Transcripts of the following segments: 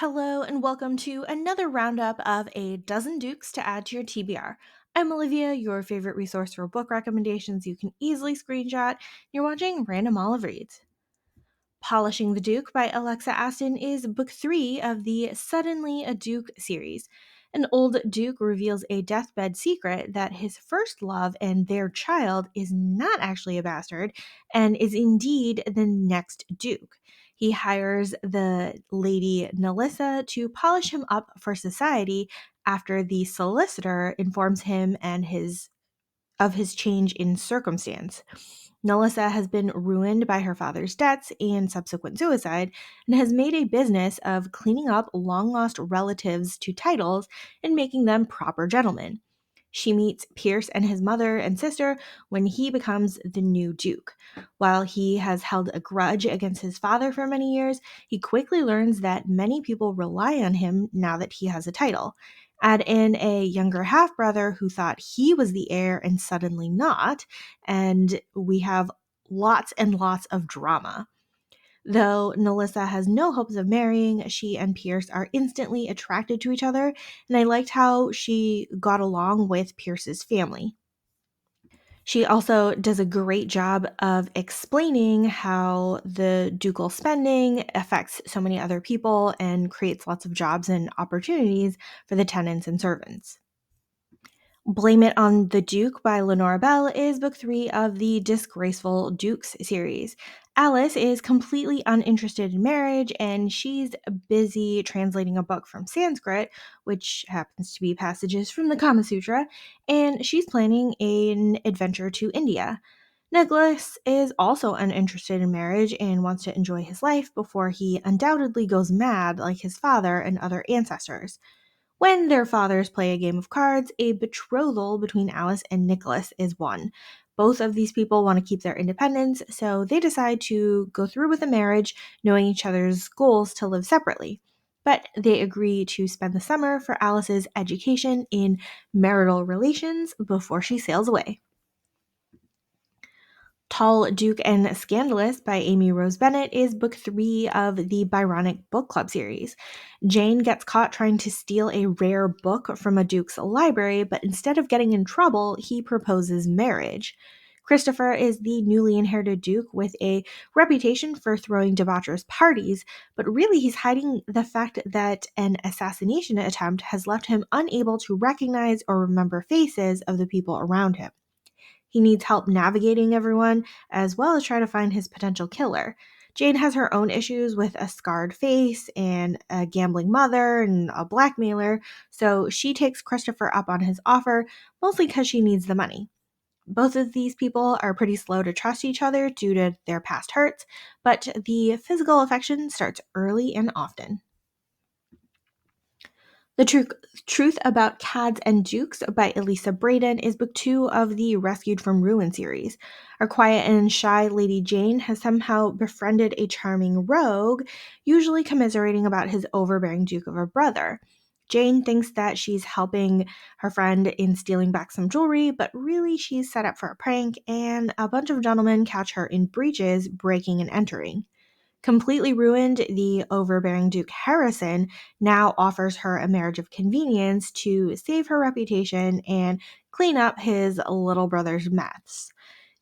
Hello, and welcome to another roundup of a dozen dukes to add to your TBR. I'm Olivia, your favorite resource for book recommendations you can easily screenshot. You're watching Random Olive Reads. Polishing the Duke by Alexa Aston is book 3 of the Suddenly a Duke series. An old duke reveals a deathbed secret that his first love and their child is not actually a bastard and is indeed the next duke. He hires the lady Nelissa to polish him up for society after the solicitor informs him and his of his change in circumstance. Nelissa has been ruined by her father's debts and subsequent suicide, and has made a business of cleaning up long lost relatives to titles and making them proper gentlemen. She meets Pierce and his mother and sister when he becomes the new Duke. While he has held a grudge against his father for many years, he quickly learns that many people rely on him now that he has a title. Add in a younger half brother who thought he was the heir and suddenly not, and we have lots and lots of drama. Though Nelissa has no hopes of marrying, she and Pierce are instantly attracted to each other, and I liked how she got along with Pierce's family. She also does a great job of explaining how the ducal spending affects so many other people and creates lots of jobs and opportunities for the tenants and servants. Blame It on the Duke by Lenora Bell is book 3 of the Disgraceful Dukes series. Alice is completely uninterested in marriage and she's busy translating a book from Sanskrit, which happens to be passages from the Kama Sutra, and she's planning an adventure to India. Nicholas is also uninterested in marriage and wants to enjoy his life before he undoubtedly goes mad like his father and other ancestors. When their fathers play a game of cards, a betrothal between Alice and Nicholas is won. Both of these people want to keep their independence, so they decide to go through with the marriage, knowing each other's goals to live separately. But they agree to spend the summer for Alice's education in marital relations before she sails away. Tall, Duke, and Scandalous by Amy Rose Bennett is book 3 of the Byronic Book Club series. Jane gets caught trying to steal a rare book from a Duke's library, but instead of getting in trouble, he proposes marriage. Christopher is the newly inherited Duke with a reputation for throwing debaucherous parties, but really he's hiding the fact that an assassination attempt has left him unable to recognize or remember faces of the people around him. He needs help navigating everyone, as well as try to find his potential killer. Jane has her own issues with a scarred face and a gambling mother and a blackmailer, so she takes Christopher up on his offer, mostly because she needs the money. Both of these people are pretty slow to trust each other due to their past hurts, but the physical affection starts early and often. The Truth About Cads and Dukes by Elisa Braden is book 2 of the Rescued from Ruin series. Our quiet and shy Lady Jane has somehow befriended a charming rogue, usually commiserating about his overbearing Duke of a brother. Jane thinks that she's helping her friend in stealing back some jewelry, but really she's set up for a prank, and a bunch of gentlemen catch her in breaches, breaking and entering. Completely ruined, the overbearing Duke Harrison now offers her a marriage of convenience to save her reputation and clean up his little brother's mess.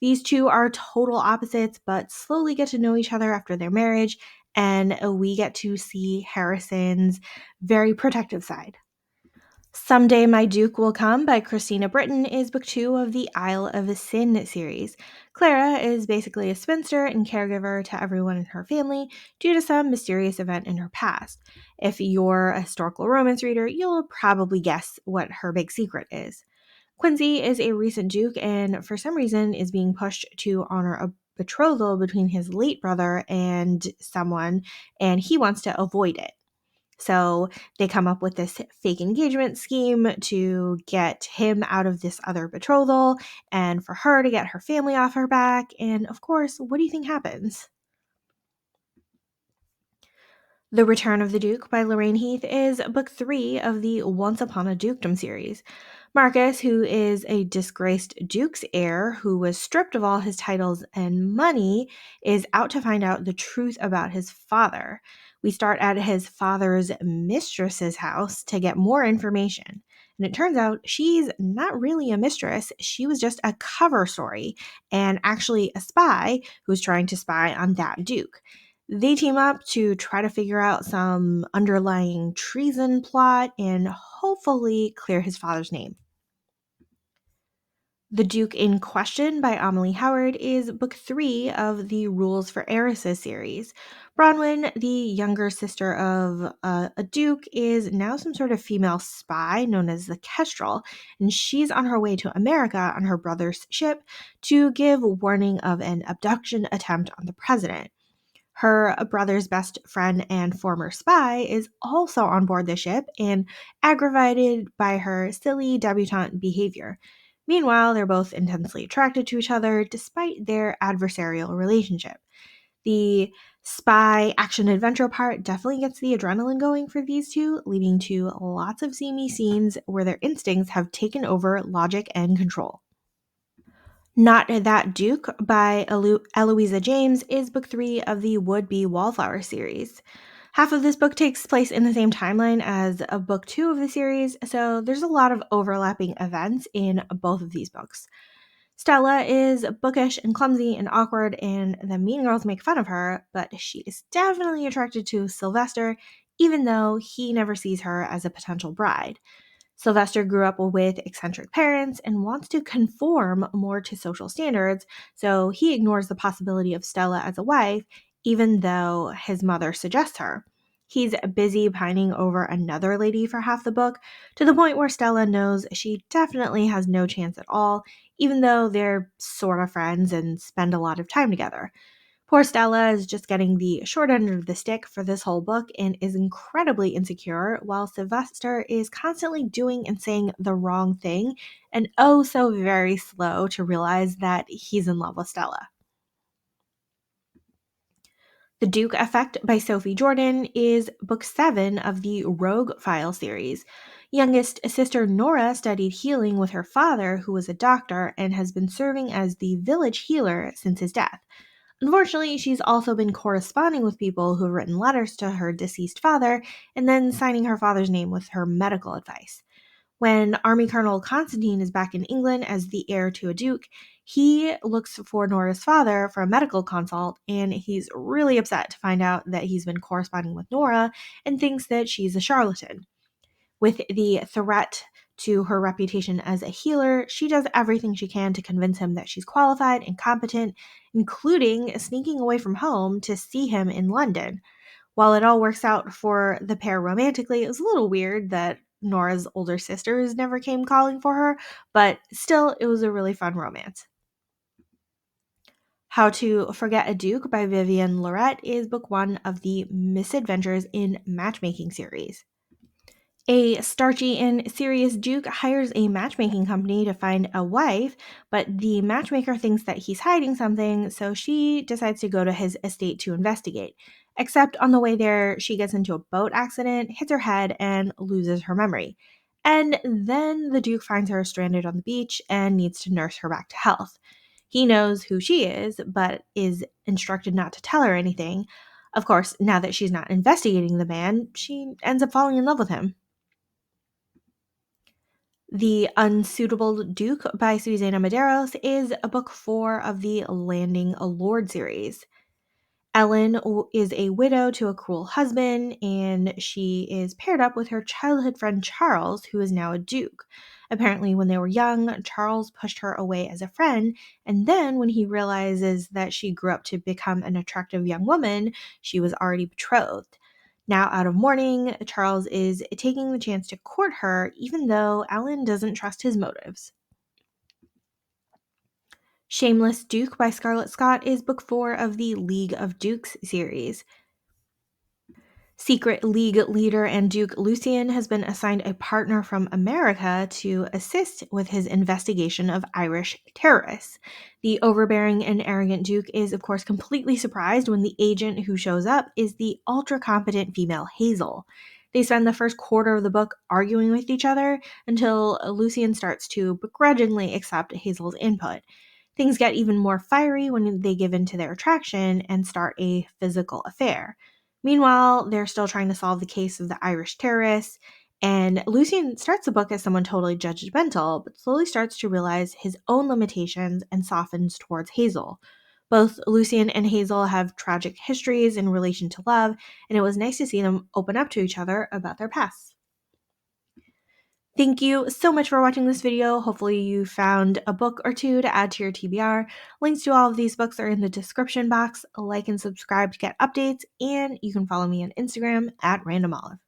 These two are total opposites, but slowly get to know each other after their marriage, and we get to see Harrison's very protective side. Someday My Duke Will Come by Christina Britton is book 2 of the Isle of Sin series. Clara is basically a spinster and caregiver to everyone in her family due to some mysterious event in her past. If you're a historical romance reader, you'll probably guess what her big secret is. Quincy is a recent duke and for some reason is being pushed to honor a betrothal between his late brother and someone, and he wants to avoid it. So they come up with this fake engagement scheme to get him out of this other betrothal and for her to get her family off her back. And of course, what do you think happens? The Return of the Duke by Lorraine Heath is book 3 of the Once Upon a Dukedom series. Marcus, who is a disgraced duke's heir who was stripped of all his titles and money, is out to find out the truth about his father. We start at his father's mistress's house to get more information. And it turns out she's not really a mistress. She was just a cover story and actually a spy who's trying to spy on that duke. They team up to try to figure out some underlying treason plot and hopefully clear his father's name. The Duke in Question by Amelie Howard is book 3 of the Rules for Heiresses series. Bronwyn, the younger sister of a duke, is now some sort of female spy known as the Kestrel, and she's on her way to America on her brother's ship to give warning of an abduction attempt on the president. Her brother's best friend and former spy is also on board the ship and aggravated by her silly debutante behavior. Meanwhile, they're both intensely attracted to each other despite their adversarial relationship. The spy action adventure part definitely gets the adrenaline going for these two, leading to lots of seamy scenes where their instincts have taken over logic and control. Not That Duke by Eloisa James is book 3 of the Would Be Wallflower series. Half of this book takes place in the same timeline as book 2 of the series, so there's a lot of overlapping events in both of these books. Stella is bookish and clumsy and awkward, and the mean girls make fun of her, but she is definitely attracted to Sylvester, even though he never sees her as a potential bride. Sylvester grew up with eccentric parents and wants to conform more to social standards, so he ignores the possibility of Stella as a wife, even though his mother suggests her. He's busy pining over another lady for half the book, to the point where Stella knows she definitely has no chance at all, even though they're sort of friends and spend a lot of time together. Poor Stella is just getting the short end of the stick for this whole book and is incredibly insecure, while Sylvester is constantly doing and saying the wrong thing and oh so very slow to realize that he's in love with Stella. The Duke Effect by Sophie Jordan is book 7 of the Rogue File series. Youngest sister Nora studied healing with her father, who was a doctor and has been serving as the village healer since his death. Unfortunately, she's also been corresponding with people who have written letters to her deceased father and then signing her father's name with her medical advice. When Army Colonel Constantine is back in England as the heir to a duke, he looks for Nora's father for a medical consult, and he's really upset to find out that he's been corresponding with Nora and thinks that she's a charlatan. With the threat to her reputation as a healer, she does everything she can to convince him that she's qualified and competent, including sneaking away from home to see him in London. While it all works out for the pair romantically, it was a little weird that Nora's older sisters never came calling for her, but still, it was a really fun romance. How to Forget a Duke by Vivian Lorette is book 1 of the Misadventures in Matchmaking series. A starchy and serious duke hires a matchmaking company to find a wife, but the matchmaker thinks that he's hiding something, so she decides to go to his estate to investigate. Except on the way there, she gets into a boat accident, hits her head, and loses her memory. And then the duke finds her stranded on the beach and needs to nurse her back to health. He knows who she is, but is instructed not to tell her anything. Of course, now that she's not investigating the man, she ends up falling in love with him. The Unsuitable Duke by Susanna Maderos is a book 4 of the Landing a Lord series. Ellen is a widow to a cruel husband, and she is paired up with her childhood friend Charles, who is now a duke. Apparently, when they were young, Charles pushed her away as a friend, and then when he realizes that she grew up to become an attractive young woman, she was already betrothed. Now, out of mourning, Charles is taking the chance to court her, even though Ellen doesn't trust his motives. Shameless Duke by Scarlett Scott is book 4 of the League of Dukes series. Secret League leader and Duke Lucian has been assigned a partner from America to assist with his investigation of Irish terrorists. The overbearing and arrogant Duke is, of course, completely surprised when the agent who shows up is the ultra competent female Hazel. They spend the first quarter of the book arguing with each other until Lucian starts to begrudgingly accept Hazel's input. Things get even more fiery when they give in to their attraction and start a physical affair. Meanwhile, they're still trying to solve the case of the Irish terrorists, and Lucian starts the book as someone totally judgmental, but slowly starts to realize his own limitations and softens towards Hazel. Both Lucian and Hazel have tragic histories in relation to love, and it was nice to see them open up to each other about their pasts. Thank you so much for watching this video. Hopefully you found a book or two to add to your TBR. Links to all of these books are in the description box. Like and subscribe to get updates, and you can follow me on Instagram at randomolive.